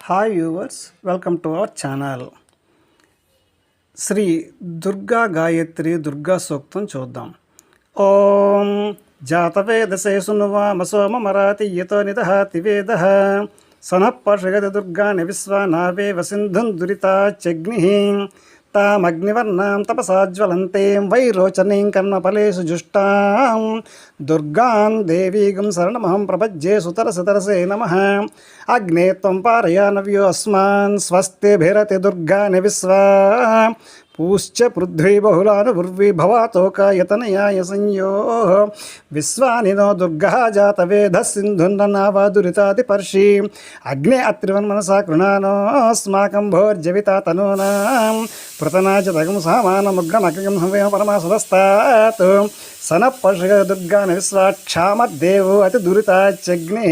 Hi viewers, welcome to our channel. Shri Durga Gayatri Durga Suktam చూద్దాం. ఓం జాతవేదసే సునువామ సోమమరాతి యతో నిదహాతి వేదః సనః పర్షగతి దుర్గాని విశ్వానావేవ సింధుం దురితాచ్చగ్నిః తామగ్నివర్ణాం తపసాజ్వలంతేం వైరోచనీం కర్మఫలేషు జుష్టాం దుర్గాం దేవీగం శరణమహం ప్రపజ్యే సుతరసతరసే నమః. అగ్నే త్వం పారయానవ్యో అస్మాన్ స్వస్తిభిరతి దుర్గాని విశ్వా పూశ్చ పృథ్వీ బహుళానుర్వీ భవాతోకాయతనయాయ సంయో విశ్వాని నో దుర్గः జాతవేదः సింధున్ననావా దురితాదిపర్షి అగ్నే అత్రివన్మనసా కృణానోస్మాకం భోర్జవితా తనూనాం పృతనాచతగం సామానముగ్రమగ్రం సంవేమ పరమాసురస్తాత్ సనః పర్షగ దుర్గాని విశ్వాక్షామద్దేవో అతి దురితాచ్చగ్ని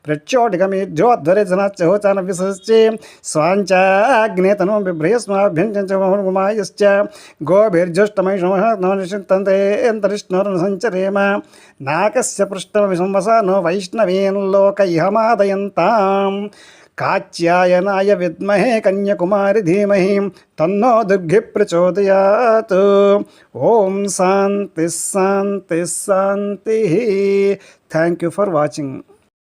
ప్రచోటికమీర్జోధ్వరేజనాచ్చహోచాన విసృష్టి స్వాంచాగ్నే తను బిభ్రయస్మాభ్యంచమాయశ్చ గోభిర్జుష్టమైషంతంతేంతరిష్ణోర్న సంచరేమ నాకస్య పృష్ఠమవిసంవసానో వైష్ణవేన్ లోక ఇహమాదయంతాం కాత్యాయనాయ విద్మహే కన్యాకుమారి ధీమహి తన్నో దుర్గి ప్రచోదయాత్. ఓం శాంతి శాంతి శాంతి. Thank you for watching.